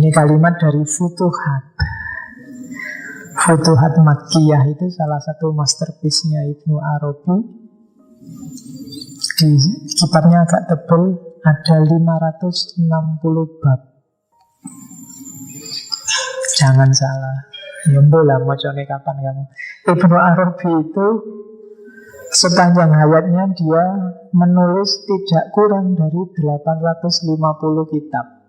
Ini kalimat dari Futuhat. Futuhat Makkiyah itu salah satu masterpiece-nya Ibnu Arabi. Di kitabnya agak tebal, ada 560 bab. Jangan salah. Ya boleh macane kapan kamu. Ibnu Arabi itu sepanjang hayatnya dia menulis tidak kurang dari 850 kitab.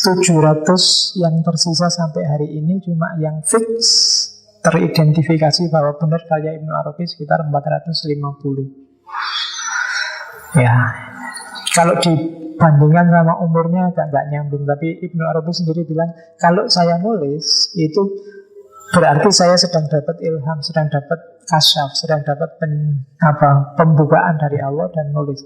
700 yang tersisa sampai hari ini cuma yang fix teridentifikasi bahwa benar karya Ibnu Arabi sekitar 450. Ya, kalau dibandingkan sama umurnya agak nggak nyambung. Tapi Ibnu Arabi sendiri bilang, kalau saya nulis itu berarti saya sedang dapat ilham, sedang dapat kasyaf, sedang dapat pembukaan dari Allah dan nulis.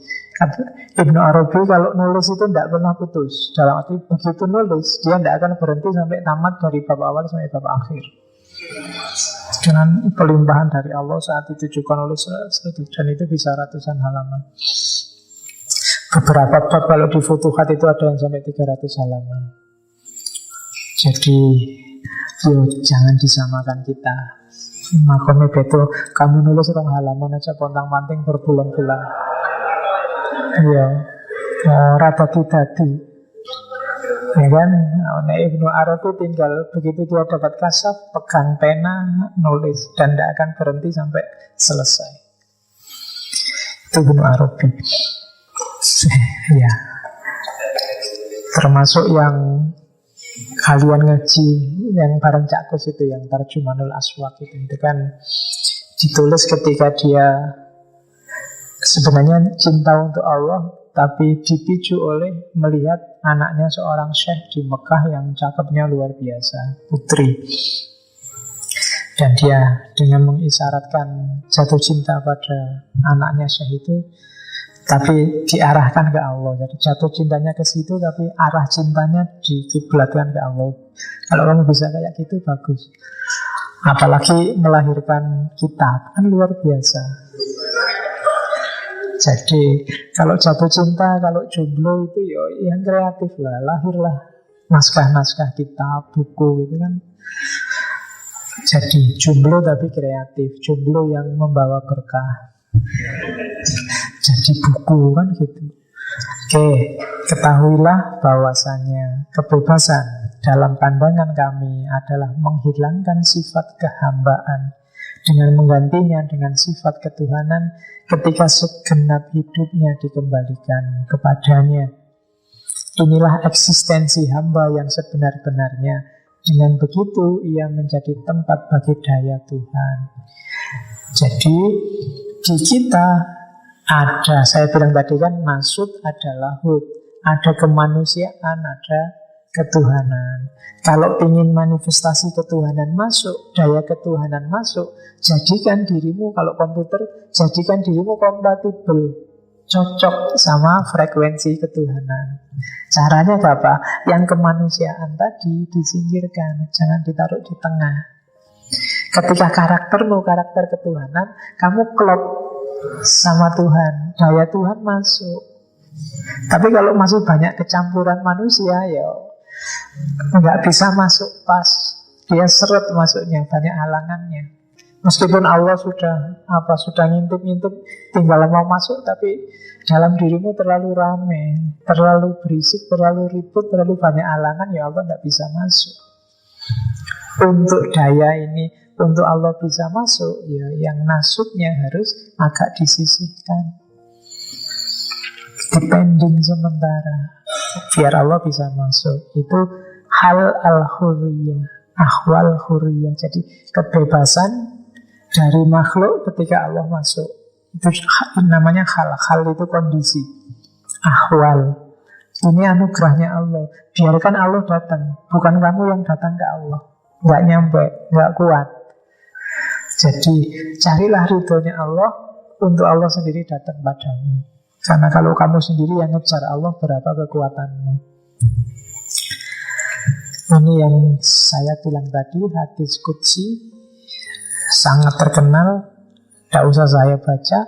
Ibnu Arabi kalau nulis itu tidak pernah putus. Dalam arti begitu nulis, dia tidak akan berhenti sampai tamat dari bab awal sampai bab akhir. Dengan pelimpahan dari Allah saat itu juga nulis, dan itu bisa ratusan halaman. Beberapa bab kalau di Futuhat itu ada yang sampai 300 halaman. Jadi jangan disamakan kita. Makomnya betul, kamu nulis orang halaman aja pontang-panting berbulan-bulan. Iya, rata tadi. Ya kan, nah, Ibnu Arabi tinggal begitu dia dapat kasaf, pegang pena, nulis, dan tidak akan berhenti sampai selesai. Itu Ibnu Arabi. Ya, termasuk yang kalian ngaji yang bareng Cak Kus itu, yang Tarjumanul Aswaq itu kan ditulis ketika dia sebenarnya cinta untuk Allah, tapi dipicu oleh melihat anaknya seorang syekh di Mekah yang cakepnya luar biasa, putri. Dan dia dengan mengisyaratkan jatuh cinta pada anaknya syekh itu, tapi diarahkan ke Allah. Jadi jatuh cintanya ke situ, tapi arah cintanya dikiblatkan ke Allah. Kalau kamu bisa kayak gitu, bagus. Apalagi melahirkan kitab, kan luar biasa. Jadi kalau jatuh cinta, kalau jomblo itu ya yang kreatif lah. Lahirlah naskah-naskah kitab, buku gitu kan. Jadi jomblo tapi kreatif, jomblo yang membawa berkah. Jadi buku kan gitu. Oke, ketahuilah bahwasanya kebebasan dalam pandangan kami adalah menghilangkan sifat kehambaan dengan menggantinya dengan sifat ketuhanan ketika segenap hidupnya dikembalikan kepadanya. Inilah eksistensi hamba yang sebenar-benarnya. Dengan begitu ia menjadi tempat bagi daya Tuhan. Jadi di kita ada, saya bilang tadi kan, nasut adalah hud, ada kemanusiaan, ada ketuhanan. Kalau ingin manifestasi ketuhanan masuk, daya ketuhanan masuk, jadikan dirimu, kalau komputer, jadikan dirimu kompatibel, cocok sama frekuensi ketuhanan. Caranya apa? Yang kemanusiaan tadi disingkirkan, jangan ditaruh di tengah. Ketika karaktermu karakter ketuhanan, kamu klop sama Tuhan, daya Tuhan masuk. Tapi kalau masih banyak kecampuran manusia, ya nggak bisa masuk pas. Dia seret masuknya, banyak halangannya. Meskipun Allah sudah ngintip-ngintip, tinggal mau masuk, tapi dalam dirimu terlalu rame, terlalu berisik, terlalu ribut, terlalu banyak halangan, ya Allah nggak bisa masuk. Untuk daya ini, untuk Allah bisa masuk, ya yang nasutnya harus agak disisihkan, depending sementara, biar Allah bisa masuk. Itu hal al-hurriyah, ahwal hurriyah. Jadi kebebasan dari makhluk ketika Allah masuk. Itu namanya hal. Hal itu kondisi. Ahwal. Ini anugerahnya Allah. Biarkan Allah datang, bukan kamu yang datang ke Allah. Nggak nyampe, nggak kuat. Jadi carilah ridhonya Allah untuk Allah sendiri datang padamu. Karena kalau kamu sendiri yang ngejar Allah, berapa kekuatanmu. Ini yang saya bilang tadi, hadis qudsi, sangat terkenal, tidak usah saya baca.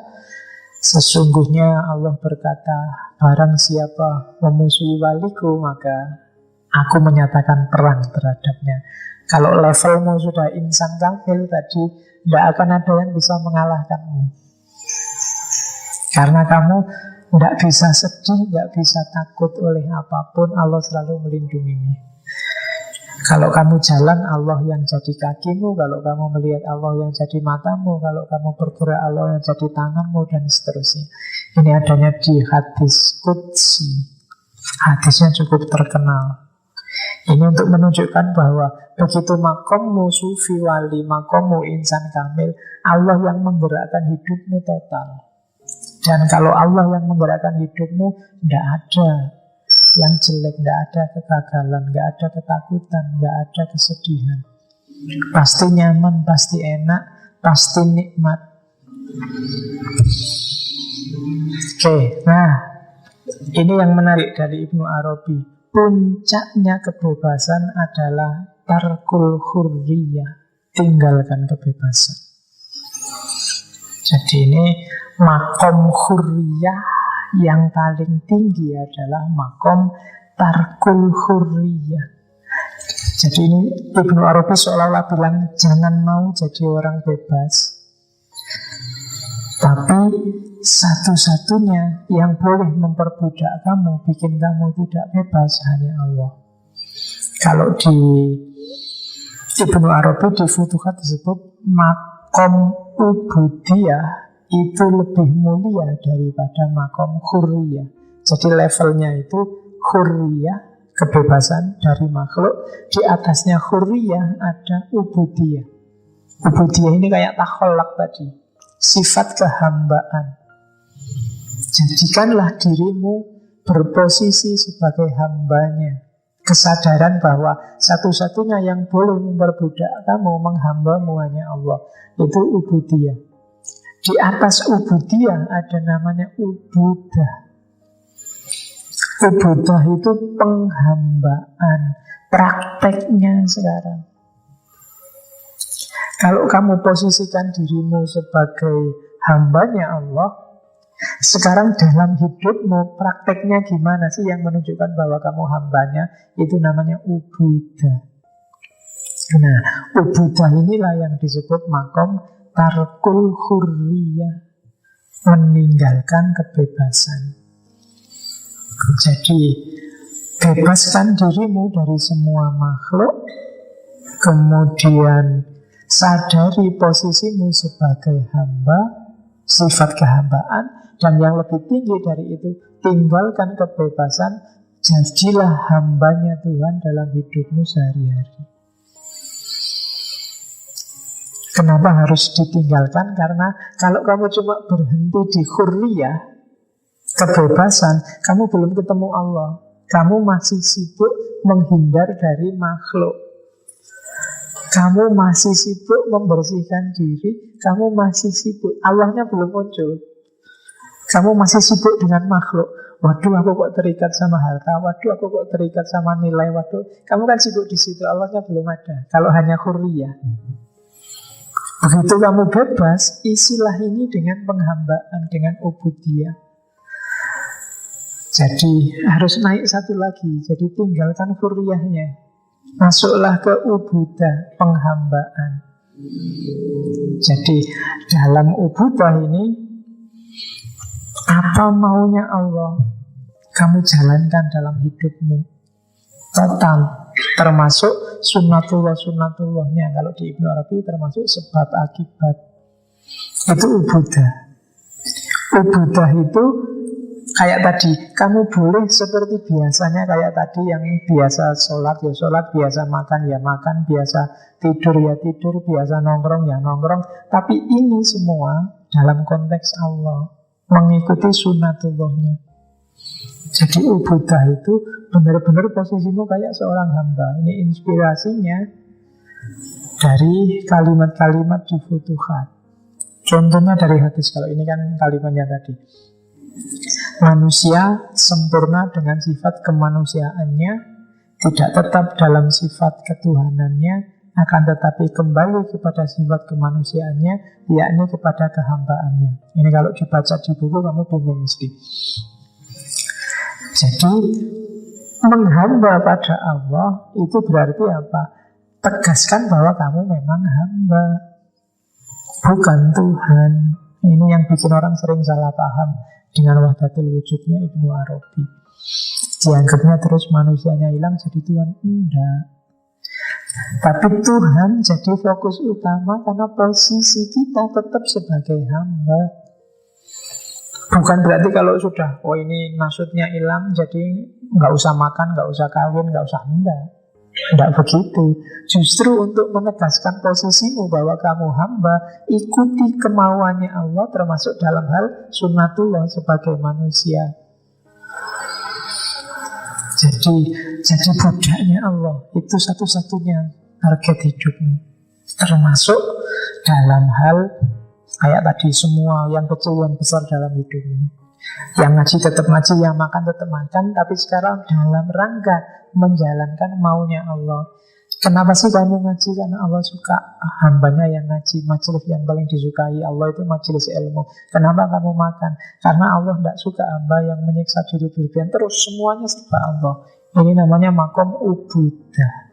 Sesungguhnya Allah berkata, barang siapa memusuhi waliku, maka aku menyatakan perang terhadapnya. Kalau levelmu sudah insan kamil tadi, tidak akan ada yang bisa mengalahkanmu. Karena kamu tidak bisa sedih, tidak bisa takut oleh apapun, Allah selalu melindungimu. Kalau kamu jalan, Allah yang jadi kakimu. Kalau kamu melihat, Allah yang jadi matamu. Kalau kamu bergerak, Allah yang jadi tanganmu, dan seterusnya. Ini adanya di hadis Qudsi. Hadisnya cukup terkenal. Ini untuk menunjukkan bahwa begitu makommu sufi wali, makommu insan kamil, Allah yang menggerakkan hidupmu total. Dan kalau Allah yang menggerakkan hidupmu, tidak ada yang jelek, tidak ada kegagalan, tidak ada ketakutan, tidak ada kesedihan. Pasti nyaman, pasti enak, pasti nikmat. Oke, nah ini yang menarik dari Ibnu Arabi. Puncaknya kebebasan adalah tarkul hurriyah, tinggalkan kebebasan. Jadi ini makom hurriyah yang paling tinggi adalah makom tarkul hurriyah. Jadi ini Ibnu Arabi seolah-olah bilang, jangan mau jadi orang bebas. Tapi satu-satunya yang boleh memperbudak kamu, bikin kamu tidak bebas, hanya Allah. Kalau di Ibnu Arabi di Futuhat disebut makom ubudiyah itu lebih mulia daripada makom hurriyah. Jadi levelnya itu hurriyah, kebebasan dari makhluk. Di atasnya hurriyah ada ubudiyah. Ubudiyah ini kayak takholak tadi, sifat kehambaan. Jadikanlah dirimu berposisi sebagai hambanya. Kesadaran bahwa satu-satunya yang boleh memperbudak kamu, menghambamu, hanya Allah. Itu ubudiyah. Di atas ubudiyah ada namanya ubudah. Ubudah itu penghambaan, prakteknya sekarang. Kalau kamu posisikan dirimu sebagai hambanya Allah, sekarang dalam hidupmu prakteknya gimana sih yang menunjukkan bahwa kamu hambanya? Itu namanya ubudah. Nah, ubudah inilah yang disebut makom tarkul hurriyah, meninggalkan kebebasan. Jadi bebaskan dirimu dari semua makhluk, kemudian sadari posisimu sebagai hamba, sifat kehambaan, dan yang lebih tinggi dari itu, tinggalkan kebebasan, jadilah hambanya Tuhan dalam hidupmu sehari-hari. Kenapa harus ditinggalkan? Karena kalau kamu cuma berhenti di hurriyah, kebebasan, kamu belum ketemu Allah. Kamu masih sibuk menghindar dari makhluk. Kamu masih sibuk membersihkan diri. Kamu masih sibuk, Allahnya belum muncul. Kamu masih sibuk dengan makhluk. Waduh, aku kok terikat sama harta. Waduh, aku kok terikat sama nilai. Waduh, kamu kan sibuk di situ. Allahnya belum ada. Kalau hanya hurriyah. Begitu kamu bebas, isilah ini dengan penghambaan, dengan ubudiyah. Jadi harus naik satu lagi. Jadi tinggalkan hurriyahnya, masuklah ke ubudah, penghambaan. Jadi dalam ubudah ini, apa maunya Allah, kamu jalankan dalam hidupmu total. Termasuk sunnatullahnya. Kalau di Ibnu Arabi termasuk sebab akibat. Itu ubudah. Ubudah itu kayak tadi, kamu boleh seperti biasanya, kayak tadi yang biasa sholat ya sholat, biasa makan ya makan, biasa tidur ya tidur, biasa nongkrong ya nongkrong. Tapi ini semua dalam konteks Allah, mengikuti sunnatullahnya. Jadi ubudah itu benar-benar posisimu kayak seorang hamba. Ini inspirasinya dari kalimat-kalimat di Futuhat. Contohnya dari hadis, kalau ini kan kalimatnya tadi. Manusia sempurna dengan sifat kemanusiaannya, tidak tetap dalam sifat ketuhanannya, akan tetapi kembali kepada sifat kemanusiaannya, yakni kepada kehambaannya. Ini kalau dibaca di buku kamu bingung mesti. Jadi menghamba pada Allah itu berarti apa? Tegaskan bahwa kamu memang hamba, bukan Tuhan. Ini yang bikin orang sering salah paham dengan wahdatul wujudnya Ibnu Arabi. Dianggapnya terus manusianya hilang jadi Tuhan. Enggak. Tapi Tuhan jadi fokus utama karena posisi kita tetap sebagai hamba. Bukan berarti kalau sudah, oh ini maksudnya hilang, jadi nggak usah makan, nggak usah kawin, nggak usah enggak begitu. Justru untuk menegaskan posisimu bahwa kamu hamba, ikuti kemauannya Allah, termasuk dalam hal sunnatullah sebagai manusia. Jadi budaknya Allah itu satu-satunya target hidupmu, termasuk dalam hal kayak tadi, semua yang kecil yang besar dalam hidupmu. Yang ngaji tetap ngaji, yang makan tetap makan, tapi sekarang dalam rangka menjalankan maunya Allah. Kenapa sih kamu ngaji? Karena Allah suka hambanya yang ngaji. Majelis yang paling disukai Allah itu majelis ilmu. Kenapa kamu makan? Karena Allah tidak suka hamba yang menyiksa diri berlebihan. Terus semuanya serba Allah. Ini namanya makom ubudah.